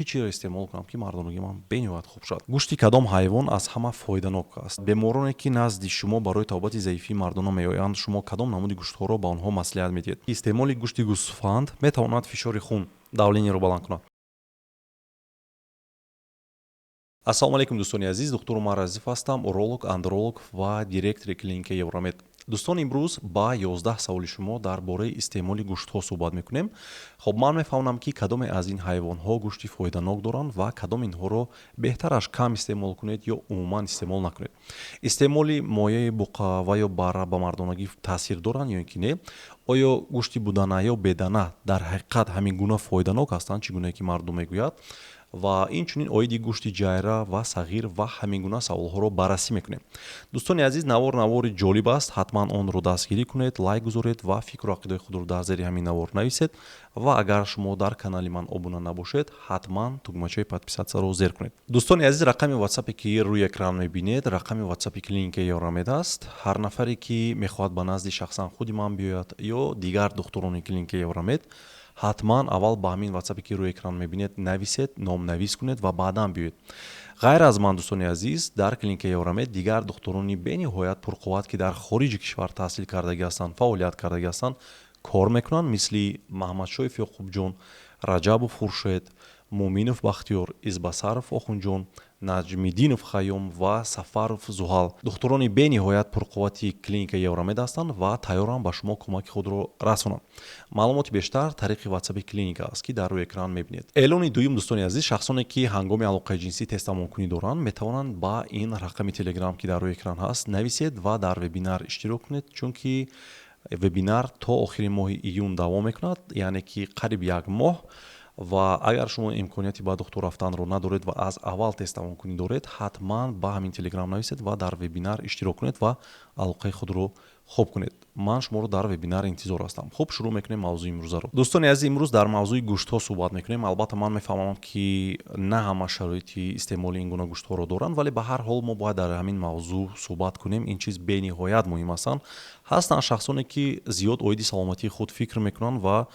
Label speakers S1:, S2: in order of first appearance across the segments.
S1: чиро истеъмол кунам ки мардонагӣ ман бениҳоят хуб шавад. Гӯшти кадом ҳайвон аз ҳама фоиданок аст? Бемороне ки назди шумо барои табобати заифии мардона меоянд, шумо кадом намуди гӯштҳоро ба онҳо маслиҳат медиҳед? Истеъмоли гӯшти гӯсфанд метавонад фишори хун давлениеро баланд кунад. ассалому алайкум дӯстони азиз, духтур Умар Азизов ҳастам, уролог, андролог ва директори клиникаи Евромед. дӯстон, имрӯз ба 11 саволи шумо дар бораи истеъмоли гӯштҳо суҳбат мекунем. Хоб ман мефаҳмам ки кадоме аз ин ҳайвонҳо гӯшти фоиданок доранд ва кадом инҳоро беҳтараш кам истеъмол кунед ё умуман истеъмол накунед. Истеъмоли моеъи буқа ва ё бара ба мардонагӣ таъсир доранд ё ин ки не? Оё гӯшти будана ё бедана дар ҳақиқат ҳамин гуна фоиданок ҳастанд, чӣ гуне ки мардум мегӯяд? Ва инчунин оиди гӯшти ҷайра ва сағир ва ҳамин гуна саволҳоро баррасӣ мекунем. Дӯстони азиз, навори ҷолиб аст. Ҳатман онро дастгирӣ кунед, лайк гузоред ва фикру ақидаи худро дар зери ҳамин навор нависед. Ва агар шумо дар канали ман обуна набошед, ҳатман тугмачаи подписатсияро зер кунед. Дӯстони азиз, рақами ватсапе ки рӯи экран мебинед, рақами ватсапи клиникаи Евромед аст. Ҳар нафаре ки мехоҳад ба назди шахсан худи ман биёяд ё дигар духтурони клиникаи Евромед, ҳатман аввал ба ҳамин ватсапе ки рӯи экран мебинед нависед, номнавис кунед ва баъдан биёед. ғайр аз ман, дӯстони азиз, дар клиникаи Евромед дигар духтурони бениҳоят пурқувват ки дар хориҷи кишвар таҳсил кардагӣ ҳастанд, фаъолият кардагӣ ҳастанд, кор мекунанд, мисли Маҳмадшоев Ёқубҷон, Раҷабов Хуршед, Муъминов Бахтиёр, Избасаров Охунҷон, Наҷмиддинов Хайём ва Сафаров Зуҳал духтурони бениҳоят пурқуввати клиникаи Евромед ҳастанд ва тайёранд ба шумо кӯмаки худро расонанд. Маълумоти бештар тариқи ватсапи клиника аст ки дар рӯи экран мебинед. Эълони дуюм, дӯстони азиз, шахсоне ки ҳангоми алоқаи ҷинсӣ тестамонкунӣ доранд метавонанд ба ин рақами телеграм ки дар рӯи экран ҳаст нависед ва дар вебинар иштирок кунед, чунки вебинар то охири моҳи июн давом мекунад, яъне ки қариб як моҳ. Ва агар шумо имконияти ба духтур рафтанро надоред ва аз аввал тестамонкунӣ доред, ҳатман ба ҳамин телеграм нависед ва дар вебинар иштирок кунед ва алоқаи худро хуб кунед. Ман шуморо дар вебинар интизор ҳастам. Хуб, шурӯъ мекунем мавзӯи имрӯзаро. Дӯстони азиз, имрӯз дар мавзӯи гӯштҳо суҳбат мекунем. Албатта ман мефаҳмам ки на ҳама шароити истеъмоли ин гуна гӯштҳоро доранд, вале ба ҳар ҳол мо бояд дар ҳамин мавзӯъ суҳбат кунем. Ин чиз бениҳоят муҳим ҳастанд. ҳастанд шахсоне ки зиёд оиди саломатии худ фикр мекунанд ва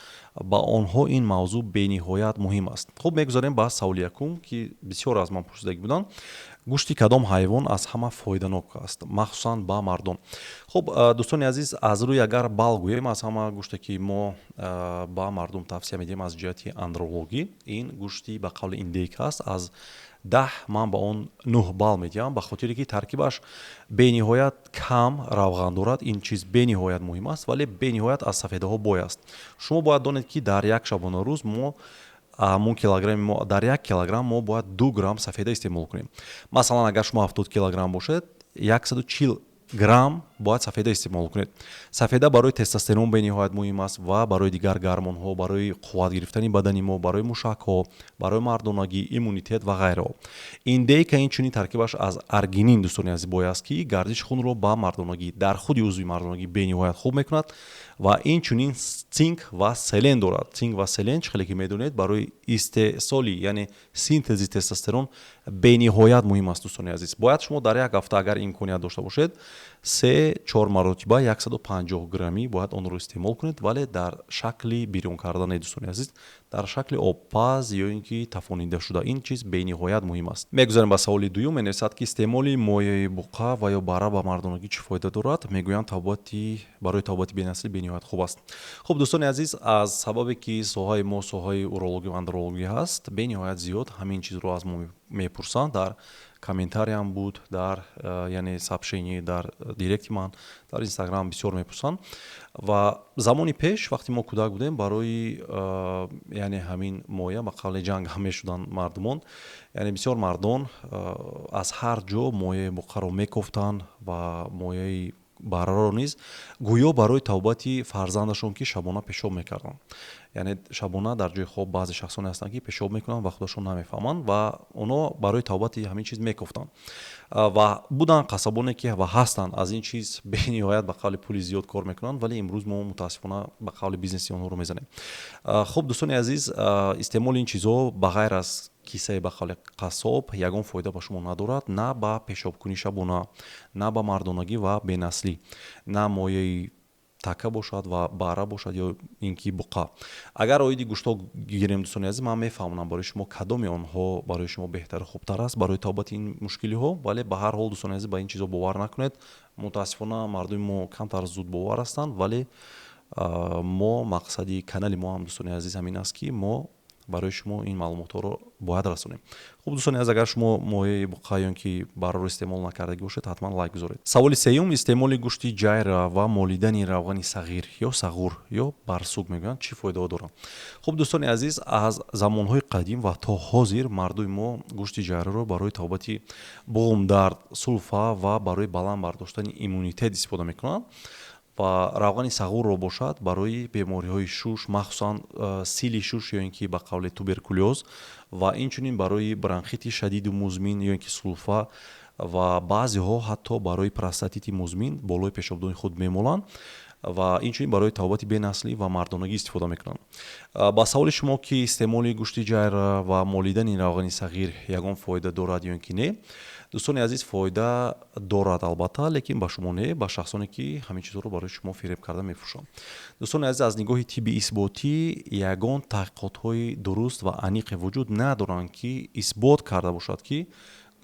S1: ба онҳо ин мавзӯъ бениҳоят муҳим аст. Хуб, мегузарем ба саволи якум ки бисёр аз ман пурсидагӣ буданд. гӯшти кадом ҳайвон аз ҳама фоиданок аст, махсусан ба мардон? Хуб, дӯстони азиз, аз рӯи агар бал гӯем, аз ҳама гӯште ки мо ба мардум тавсия медиҳем аз ҷиҳати андрологӣ, ин гӯшти ба қавли индейка аст. Аз 10 ман ба он 9 бал медиҳам, ба хотире ки таркибаш бениҳоят кам равған дорад. Ин чиз бениҳоят муҳим аст, вале бениҳоят аз сафедаҳо бой аст. Шумо бояд донед ки дар як шабонарӯз дар 1 килограмм мо бояд 2 грамм сафеда истеъмол кунем. Масалан, агар шумо 70 килограмм бошед, 140 грамм бояд сафеда истеъмол кунед. Сафеда барои тестостерон бениҳоят муҳим аст ва барои дигар гормонҳо, барои қувват гирифтани бадани мо, барои мушакҳо, барои мардонагӣ, иммунитет ва ғайраҳо. Индейка инчунин таркибаш аз аргинин, дӯстони азиз, бой аст ки гардиши хунро ба мардонагӣ, дар худи узви мардонагӣ бениҳоят хуб мекунад ва инчунин цинк ва селен дорад. Цинк ва селен, чихеле ки медонед, барои истеҳсоли, яъне синтези тестостерон бениҳоят муҳим аст. Дӯстони азиз, бояд шумо дар як ҳафта агар имконият дошта бошед, 3-4 маротиба 150 граммӣ бояд онро истеъмол кунед, вале дар шакли бирён карда не, дӯстони азиз, дар шакли обпаз ё ин ки тафонида шуда. Ин чиз бениҳоят муҳим аст. Мегузарем ба саволи дуюм. Менависад ки истеъмоли моеъи буқа ва ё бара ба мардонагӣ чӣ фоида дорад? Мегӯянд барои табобати бенаслӣ бениҳоят хуб аст. Хуб, дӯстони азиз, аз сабабе ки соҳаи мо соҳаи урологӣ ва андрологӣ ҳаст, бениҳоят зиёд ҳамин чизро аз мо мепурсанд. Дар комментариям буд, дар яъне сообщение дар директи ман дар инстаграм бисёр мепурсанд. Ва замони пеш, вақте мо кӯдак будем, барои яъне ҳамин моеъ ба қавли ҷанг ҳам мешуданд мардумон. Яъне бисёр мардон аз ҳар ҷо моеъи буқаро мекофтанд ва моеъи бараро низ гӯё барои табобати фарзандашон ки шабона пешоб мекарданд. Яъне шабона дар ҷои хоб баъзе шахсоне ҳастанд ки пешоб мекунанд ва худашон намефаҳманд ва онҳо барои табобати ҳамин чиз мекофтанд. Ва буданд қасабоне ки ва ҳастанд аз ин чиз бениҳоят ба қавли пули зиёд кор мекунанд, вале имрӯз мо мутаассифона ба қавли бизнеси онҳоро мезанем. Хуб, дӯстони азиз, истеъмоли ин чизҳо ба ғайр аз киссаи ба қавли қассоб ягон фоида ба шумо надорад. На ба пешобкунӣ шабона, на ба мардонагӣ ва бенаслӣ, на моеъи така бошад ва бара бошад ё ин ки буқа. Агар оиди гӯштҳо гирем дӯстони азиз, ман мефаҳмонам барои шумо кадоми онҳо барои шумо беҳтару хубтар аст барои тобати ин мушкилиҳо, вале ба ҳар ҳол дӯстони азиз ба ин чизо бовар накунед. Мутаассифона мардуми мо камтар зуд бовар ҳастанд, вале мо мақсади канали мо ҳам дӯстони азиз ҳамин аст ки мо барои шумо ин маълумотҳоро бояд расонем. Хуб дӯстони азиз, агар шумо моеъи буқа ё ин ки бараро истеъмол накардаги бошед, ҳатман лайк гузоред. Саволи сеюм, истеъмоли гӯшти ҷайра ва молидани равғани сағир ё сағур ё барсук мегӯянд чӣ фоидаҳо доранд? Хуб дӯстони азиз, аз замонҳои қадим ва то ҳозир мардуми мо гӯшти ҷайраро барои табобати буғум, дард, сулфа ва барои баланд бардоштани иммунитет истифода мекунанд ва равғани сағурро бошад барои бемориҳои шуш, махсусан сили шуш ё ин ки ба қавле туберкулёз ва инчунин барои бронхити шадиду музмин ё ин ки сулфа ва баъзеҳо ҳатто барои простатити музмин болои пешобдони худ мемоланд ва инчунин барои табобати бенаслӣ ва мардонагӣ истифода мекунанд. Ба саволи шумо ки истеъмоли гӯшти ҷайра ва молидани равғани сағир ягон фоида дорад ё ин ки не, дӯстони азиз, фоида дорад албатта, лекин ба шумо не, ба шахсоне ки ҳамин чизҳоро барои шумо фиреб карда мефурӯшанд. Дӯстони азиз, аз нигоҳи тибби исботӣ ягон таҳқиқотҳои дуруст ва аниқе вуҷуд надоранд ки исбот карда бошад ки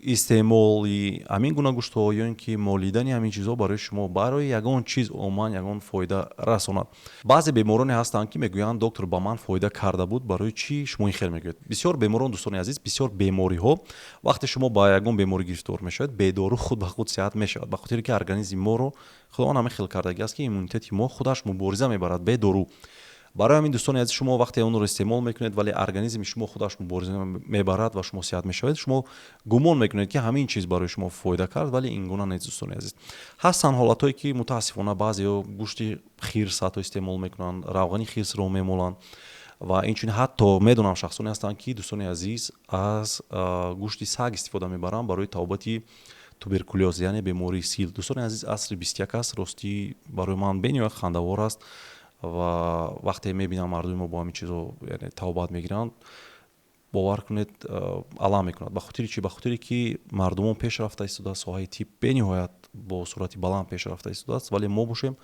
S1: истеъмоли ҳамин гуна гӯштҳо ё ин ки молидани ҳамин чизҳо барои шумо барои ягон чиз умуман ягон фоида расонад. Баъзе бемороне ҳастанд ки мегӯянд доктор ба ман фоида карда буд, барои чӣ шумо ин хел мегӯед? Бисёр беморон, дӯстони азиз, бисёр бемориҳо вақте шумо ба ягон беморӣ гирифтор мешавед, бедору худ ба худ сиҳат мешавад, ба хотире ки организми моро худованд ҳамин хел кардагӣ аст ки иммунитети мо худаш мубориза мебарад бедору. Барои ҳамин дӯстони азиз, шумо вақте онро истеъмол мекунед, вале организми шумо худаш мубориза мебарад ва шумо сиҳат мешавед, шумо гумон мекунед ки ҳамин чиз барои шумо фоида кард, вале ин гуна нест дӯстони азиз. Ҳастанд ҳолатҳое ки мутаассифона баъзеҳо гӯшти хирс ҳатто истеъмол мекунанд, равғани хирсро мемоланд ва инчунин ҳатто медонам шахсоне ҳастанд ки дӯстони азиз аз гӯшти саг истифода мебаранд барои табобати туберкулёз, яъне бемории сил. Дӯстони азиз, асри 21 аст, ростӣ барои ман бениҳоят хандавор аст ва вақте мебинам мардуми мо бо ҳамин чизо табобат мегиранд, бовар кунед, алам мекунад. Ба хотири чӣ? Ба хотире ки мардумон пешрафта истодааст, соҳаи тиб бениҳоят бо суръати баланд пешрафта истодааст, вале мо бошем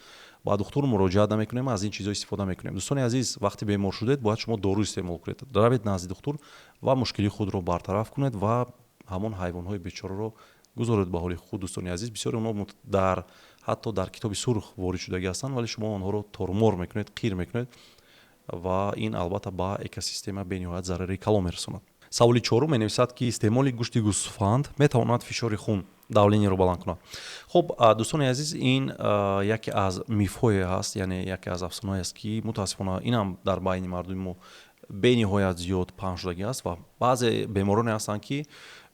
S1: ба духтур муроҷиат намекунем, аз ин чизҳо истифода мекунем. Дӯстони азиз, вақте бемор шудед, бояд шумо дору истеъмол кунед. Равед назди духтур ва мушкилии худро бартараф кунед ва ҳамон ҳайвонҳои бечораро гузоред ба ҳоли худ. Дӯстони азиз, бисёри онҳо ҳатто дар китоби сурх ворид шудагӣ ҳастанд, вале шумо онҳоро тормор мекунед, қир мекунед ва ин албатта ба экосистема бениҳоят зарари калон мерасонад. Саволи чорум менависад ки истеъмоли гӯшти гӯсфанд метавонад фишори хун, давлениеро баланд кунад. Хуб, дӯстони азиз, ин яке аз мифҳое ҳаст, яъне яке аз афсонаҳое аст ки мутаассифона инам дар байни мардуми мо бениҳоят зиёд паҳн шудагӣ аст ва баъзе бемороне ҳастанд ки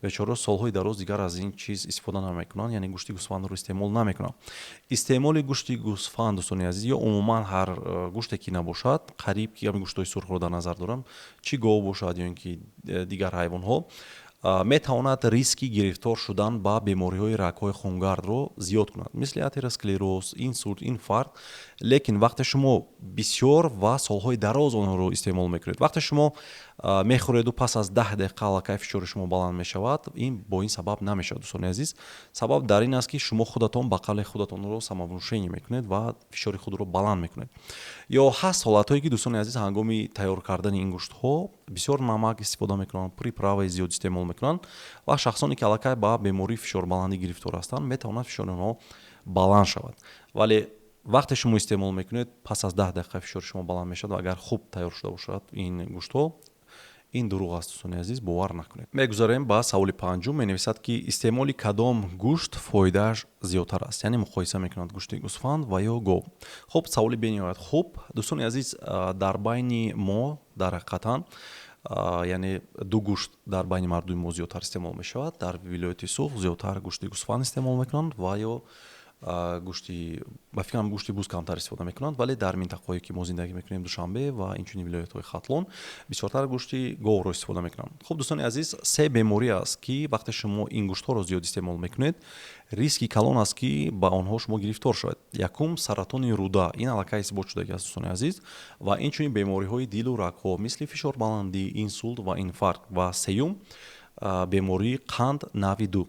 S1: бечора солҳои дароз дигар аз ин чиз истифода намекунанд, яъне гӯшти гӯсфандро истеъмол намекунанд. Истеъмоли гӯшти гӯсфанд, дӯстони азиз, ё умуман ҳар гӯште ки набошад, қариб ки ҳамин гӯштҳои сурхро дар назар дорам, чӣ гов бошад ё ин ки дигар ҳайвонҳо, метавонад риски гирифтор шудан ба бемориҳои рагҳои хунгардро зиёд кунад, мисли атеросклероз, инсулт, инфаркт. Лекин вақте шумо бисёр ва солҳои дароз онҳоро истеъмол мекунед, вақте шумо мехӯреду пас аз 10 дақиқа аллакай фишори шумо баланд мешавад, ин бо ин сабаб намешавад, дӯстони азиз. Сабаб дар ин аст ки шумо худатон ба қавли худатонро самовнушение мекунед ва фишори худро баланд мекунед. Ё ҳаст ҳолатҳое ки дӯстони азиз, ҳангоми тайёр кардани ин гӯштҳо бисёр намак истифода мекунанд, приправаи зиёд истеъмол мекунанд ва шахсоне ки аллакай ба бемории фишорбаландӣ гирифтор ҳастанд, метавонад фишори онҳо баланд шавад. Вале вақте шумо истеъмол мекунед, пас аз 10 дақиқа фишори шумо баланд мешавад ва агар хуб тайёр шуда бошад ин гӯштҳо, ин дурӯғ аст, дӯстони азиз, бовар накунед. Мегузарем ба саволи панҷум. Менависад ки истеъмоли кадом гӯшт фоидааш зиёдтар аст, яъне муқоиса мекунанд гӯшти гӯсфанд ва ё гов. Хуб, саволи бениҳоят хуб. Дӯстони азиз, дар байни мо дар ҳақиқатан яъне ду гӯшт дар байни мардуми мо зиёдтар истеъмол мешавад. Дар вилояти суғ зиёдтар гӯшти гӯсфанд истеъмол мекунанд ва ё ба фикрам гӯшти буз камтар истифода мекунанд, вале дар минтақаҳое ки мо зиндагӣ мекунем, Душанбе ва инчунин вилоятҳои хатлон, бисёртар гӯшти говро истифода мекунанд. Хуб, дӯстони азиз, се беморӣ аст ки вақте шумо ин гӯштҳоро зиёд истеъмол мекунед, риски калон аст ки ба онҳо шумо гирифтор шавед. Якум, саратони рӯда, ин аллакай исбот шудагӣ аст, дӯстони азиз, ва инчунин бемориҳои дилу рагҳо, мисли фишорбаландӣ, инсулт ва инфаркт. Ва сеюм, бемории қанд нави 2.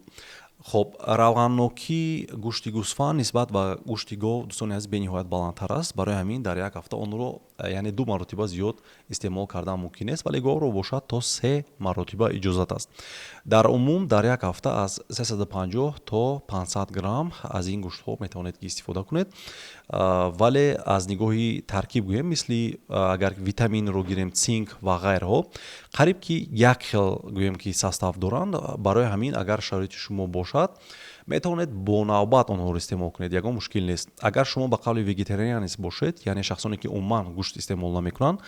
S1: خب равғаннокии гӯшти гӯсфанд нисбат ба гӯшти гов дӯстони азиз бениҳоят баландтар аст. Барои ҳамин дар як ҳафта онро яъне 2 маротиба зиёд истеъмол кардан мумкин нест, вале говро бошад то 3 маротиба иҷозат аст. дар умум дар як ҳафта аз 350 то 500 грамм аз ин гӯштҳо метавонед ки истифода кунед. вале аз нигоҳи таркиб гӯем, мисли агар витаминро гирем, цинк ва ғайраҳо, қариб ки як хел гӯем ки состав доранд. барои ҳамин агар шароити шумо бошад, метавонед бо навбат онҳоро истеъмол кунед, ягон мушкил нест. агар шумо ба қавли вегетарианист бошед, яъне шахсоне ки умуман гӯшт истеъмол намекунанд,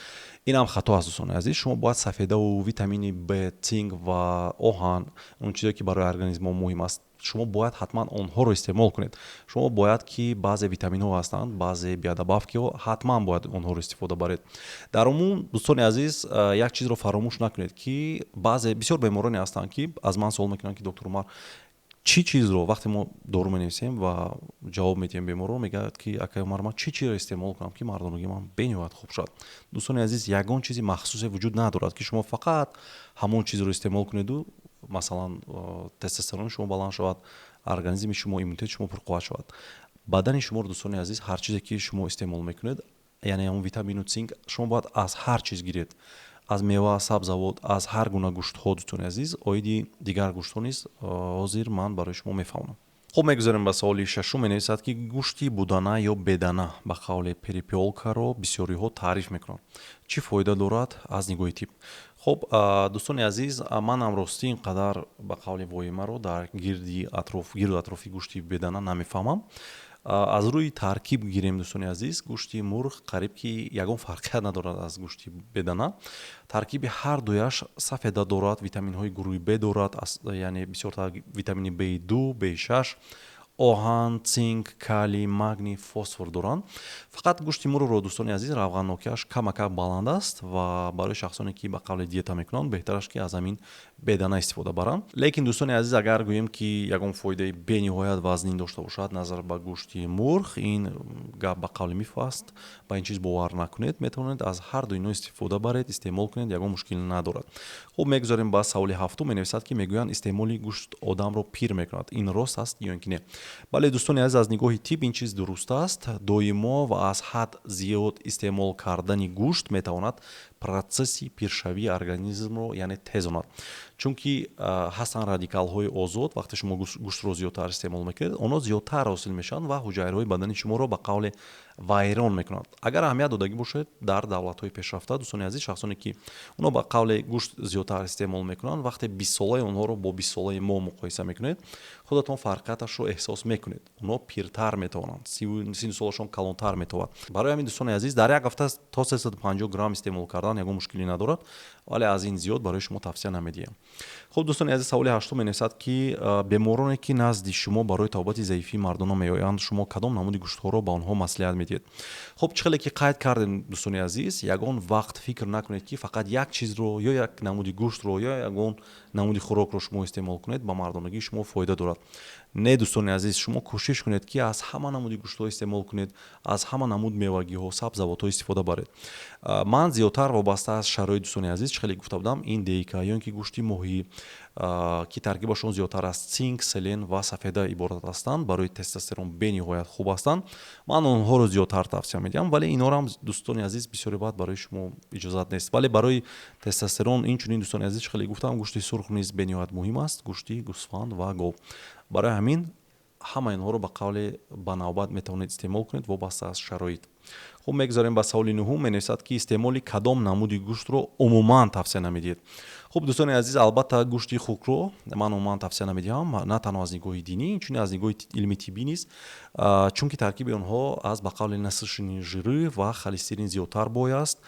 S1: инам хато аст дӯстони азиз. шумо бояд сафедаву витамини Б, цинк ва оҳан, он чизое ки барои организм мо муҳим аст, шумо бояд ҳатман онҳоро истеъмол кунед. шумо бояд ки баъзе витаминҳо ҳастанд, баъзе биодобавкиҳо, ҳатман бояд онҳоро истифода баред. дар умум дӯстони азиз, як чизро фаромӯш накунед ки баъзе бисёр бемороне ҳастанд ки аз ман суол мекунанд ки доктор Умар, чӣ чизро вақте мо дору менависем ва ҷавоб медиҳем беморро, мегӯяд ки акай Умар, ман чӣ чизро истеъмол кунам ки мардонагии ман бениҳоят хуб шавад. дӯстони азиз, ягон чизи махсусе вуҷуд надорад ки шумо фақат ҳамон чизро истеъмол кунеду масалан тестостерони шумо баланд шавад, организми шумо, иммунитети шумо пурқувват шавад. бадани шуморо дӯстони азиз, ҳар чизе ки шумо истеъмол мекунед, яъне ҳамон витамину цинк, шумо бояд аз ҳар чиз гиред. аз мева, сабзавот, аз ҳар гуна гӯштҳо дӯстони азиз. оиди дигар гӯштҳо низ ҳозир ман барои шумо мефаҳмонам. хуб, мегузарем ба саволи шашум. менависад ки гӯшти будана ё бедана ба қавли перепелкаро бисёриҳо таъриф мекунанд. чӣ фоида дорад аз нигоҳи тиб? хуб дӯстони азиз, манам ростӣ ин қадар ба қавли воимаро дар гирду атрофи гӯшти бедана намефаҳмам. аз рӯи таркиб гирем дӯстони азиз, гӯшти мурғ қариб ки ягон фарқият надорад аз гӯшти бедана. таркиби ҳардуяш сафеда дорад, витаминҳои гурӯҳи Б дорад, яъне бисёртар витамини B2, B6, оҳан, цинк, калий, магний, фосфор доранд. фақат гӯшти мурғро дӯстони азиз, равғаннокиаш камакак баланд аст ва барои шахсоне ки ба қавли диета мекунанд, беҳтараш ки аз ҳамин бедана истифода баранд. лекин дӯстони азиз, агар гӯем ки ягон фоидаи бениҳоят вазнин дошта бошад назар ба гӯшти мурғ, ин гап ба қавли миф аст. ба ин чиз бовар накунед. метавонед аз ҳарду ино истифода баред, истеъмол кунед, ягон мушкиле надорад. хуб, мегузарем ба саволи ҳафтум. менависад ки мегӯянд истеъмоли гӯшт одамро пир мекунад. ин рост аст ё ин ки не? бале дӯстони азиз, аз нигоҳи тиб ин чиз дуруст аст. доимо ва аз ҳад зиёд истеъмол кардани гӯшт метавонад процесси пиршавии организмро яъне тезонад. чунки ҳастанд радикалҳои озод. вақте шумо гӯштро зиёдтар истеъмол мекунед, онҳо зиёдтар ҳосил мешаванд ва ҳуҷайраҳои бадани шуморо ба қавле вайрон мекунанд. агар аҳамият додагӣ бошед, дар давлатҳои пешрафта, дӯстони азиз, шахсоне ки онҳо ба қавле гӯшт зиёдтар истеъмол мекунанд, вақте 20-солаи онҳоро бо 20-солаи мо муқоиса мекунед, худатон фарқияташро эҳсос мекунед. онҳо пиртар метавонанд, синну солашон калонтар метавад. барои ҳамин дӯстони азиз, дар як ҳафта то 350 грамм истеъмол кардан ягон мушкиле надорад, вале аз ин зиёд барои шумо тавсия намедиҳам. хуб дӯстони азиз, саволи ҳаштум менависад ки бемороне ки назди шумо барои табобати заифии мардона меоянд, шумо кадом намуди гӯштҳоро ба онҳо маслиҳат медиҳед? хуб, чӣ хеле ки қайд кардем дӯстони азиз, ягон вақт фикр накунед ки фақат як чизро ё як намуди гӯштро ё ягон намуди хӯрокро шумо истеъмол кунед, ба мардонагии шумо фоида дорад. не дӯстони азиз, шумо кӯшиш кунед ки аз ҳама намуди гӯштҳо истеъмол кунед, аз ҳама намуд мевагиҳо, сабзавотҳо истифода баред. ман зиёдтар вобаста аз шароит дӯстони азиз, чӣ хеле гуфта будам, индейка ё ин ки гӯшти моҳӣ ки таркибашон зиёдтар аз цинк, селен ва сафеда иборат ҳастанд, барои тестостерон бениҳоят хуб ҳастанд. ман онҳоро зиёдтар тавсия медиҳам, вале инҳоро ҳам дӯстони азиз бисёри вақт барои шумо иҷозат нест. вале барои тестостерон инчунин дӯстони азиз, чӣ хеле гуфтам, гӯшти сурх низ бениҳоят муҳим аст, гӯшти гӯсфанд ва гов. барои ҳамин ҳама инҳоро ба қавле ба навбат метавонед истеъмол кунед вобаста аз шароит. хуб, мегузарем ба саволи нуҳум. менависад ки истеъмоли кадом намуди гӯштро умуман тавсия намедиҳед? хуб дӯстони азиз, албатта гӯшти хукро ман умуман тавсия намедиҳам, на танҳо аз нигоҳи динӣ, инчунин аз нигоҳи илми тиббӣ низ, чунки таркиби онҳо аз ба қавли насишини жирӣ ва холестерин зиёдтар бой аст,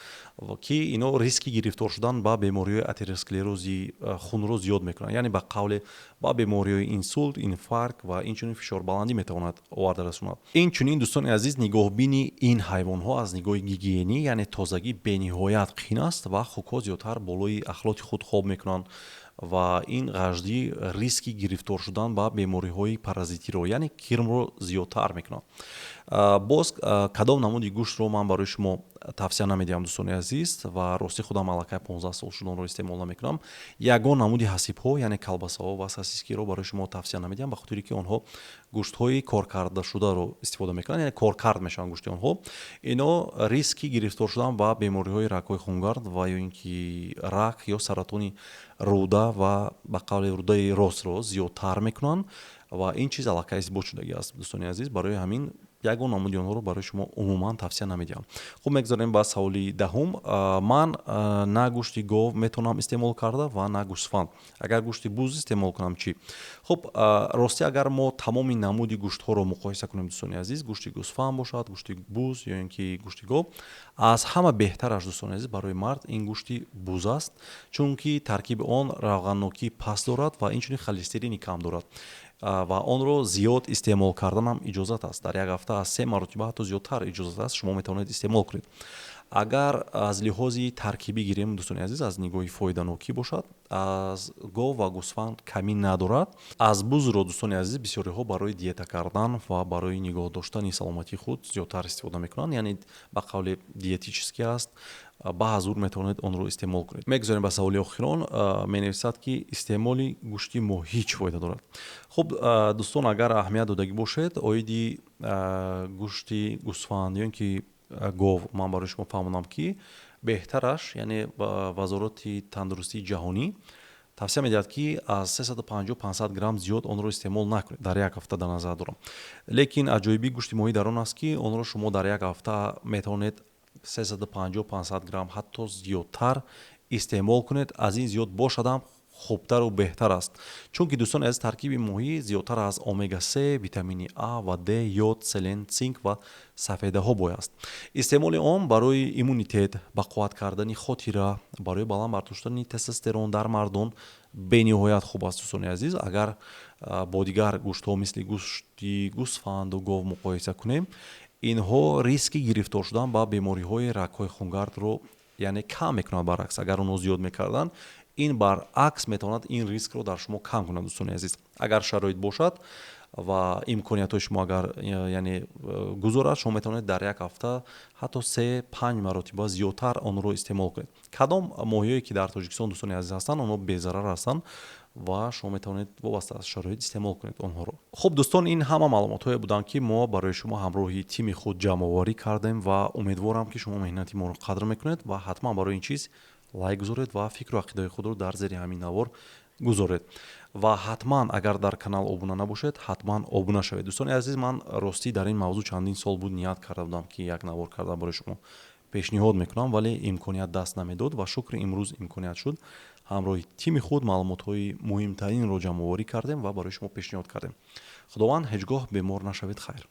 S1: ки ино риски гирифтор шудан ба бемориҳои атеросклерози хунро зиёд мекунанд, яъне ба қавле ба бемориҳои инсулт, инфаркт ва инчунин фишорбаландӣ метавонад оварда расонад. инчунин дӯстони азиз, нигоҳбини ин ҳайвонҳо аз нигоҳи гигиенӣ, яъне тозагӣ бениҳоят қин аст ва хукҳо зиёдтар болои ахлоти худ хоб мекунанд ва ин ғаждӣ риски гирифтор шудан ба бемориҳои паразитиро, яъне кирмро зиёдтар мекунад. боз кадом намуди гӯштро ман барои шумо тавсия намедиҳам дӯстони азиз ва рости худам аллакай 15 сол шуд онро истеъмол намекунам. Ягон намуди ҳасибҳо яъне калбасаҳо ва сосискиро барои шумо тавсия намедиҳам, ба хотире ки онҳо гӯштҳои коркардашударо истифода мекунанд, яъне коркард мешаванд гӯшти онҳо. Ино риски гирифтор шудан ба бемориҳои ракҳои хунгард ва ё ин ки рак ё саратони рӯда ва ба қавли рӯдаи ростро зиёдтар мекунанд ва ин чиз аллакай исбот шудагӣ аст дӯстони азиз. Барои ҳамин ягон намуди онҳоро барои шумо умуман тавсия намедиҳам. Хуб, мегзарем ба саволи даҳум. Ман на гӯшти гов метавонам истеъмол карда ва на гӯсфанд. Агар гӯшти буз истеъмол кунам чӣ? Хуб, рости агар мо тамоми намуди гӯштҳоро муқоиса кунем дӯстони азиз, гӯшти гӯсфанд бошад, гӯшти буз ё ин ки гӯшти гов, аз ҳама беҳтараш дӯстони азиз барои мард ин гӯшти буз аст, чунки таркиби он равғаннокии паст дорад ва инчунин холестерини кам дорад ва онро зиёд истеъмол карданам иҷозат аст. Дар як ҳафта аз 3 маротиба ҳатто зиёдтар иҷозат аст, шумо метавонед истеъмол кунед. Агар аз лиҳози таркибӣ гирем дӯстони азиз, аз нигоҳи фоиданокӣ бошад, аз гов ва гӯсфанд камӣ надорад. Аз бузро дӯстони азиз бисёриҳо барои диета кардан ва барои нигоҳ доштани саломатии худ зиёдтар истифода мекунанд, яъне ба қавли диетически аст, ба ҳазур метавонед онро истеъмол кунед. Мегузарем ба саволи охирон. Менависад ки истеъмоли гӯшти моҳӣ чӣ фоида дорад. Хуб, дӯстон, агар аҳамият додагӣ бошед оиди гӯшти гӯсфанд ё ин ки гов, ман барои шумо фаҳмонам ки беҳтараш, яъне вазорати тандурустии ҷаҳонӣ тавсия медиҳад ки аз 350-500 грамм зиёд онро истеъмол накунед дар як ҳафта, дар назар дорам. Лекин аҷоибии гӯшти моҳӣ дар он аст ки онро шумо дар як ҳафта метавонед 350-500 грамм ҳатто зиёдтар истеъмол кунед. Аз ин зиёд бошадам хубтару беҳтар аст, чунки дӯстони азиз таркиби моҳӣ зиёдтар аз омега 3, витамини А ва Д, йод, селен, цинк ва сафедаҳо бой аст. Истеъмоли он барои иммунитет, бақувват кардани хотира, барои баланд бардоштани тестостерон дар мардон бениҳоят хуб аст дӯстони азиз. Агар бо дигар гӯштҳо мисли гӯшти гӯсфанду гов муқоиса кунем, инҳо риски гирифтор шудан ба бемориҳои ракҳои хунгардро яъне кам мекунад. Баръакс, агар онҳо зиёд мекарданд, ин баръакс метавонад ин рискро дар шумо кам кунад дӯстони азиз. Агар шароит бошад ва имкониятҳои шумо агар яъне гузорад, шумо метавонед дар як ҳафта ҳатто 3-5 маротиба зиёдтар онро истеъмол кунед. Кадом моҳиҳое ки дар Тоҷикистон дӯстони азиз ҳастанд, онҳо безарар ҳастанд ва шумо метавонед вобаста аз шароит истеъмол кунед онҳоро. Хуб дӯстон, ин ҳама маълумотҳое буданд ки мо барои шумо ҳамроҳи тими худ ҷамъоварӣ кардем ва умедворам ки шумо меҳнати моро қадр мекунед ва ҳатман барои ин чиз лайк гузоред ва фикру ақидаи худро дар зери ҳамин навор гузоред. Ва ҳатман агар дар канал обуна набошед, ҳатман обуна шавед. Дӯстони азиз, ман ростӣ дар ин мавзӯъ чандин сол буд ният карда будам ки як навор карда барои шумо пешниҳод мекунам, вале имконият даст намедод ва шукри имрӯз имконият шуд. ҳамроҳи тими худ маълумотҳои муҳимтаринро ҷамъоварӣ кардем ва барои шумо пешниҳод кардем. худованд ҳеҷ гоҳ бемор нашавед. Хайр.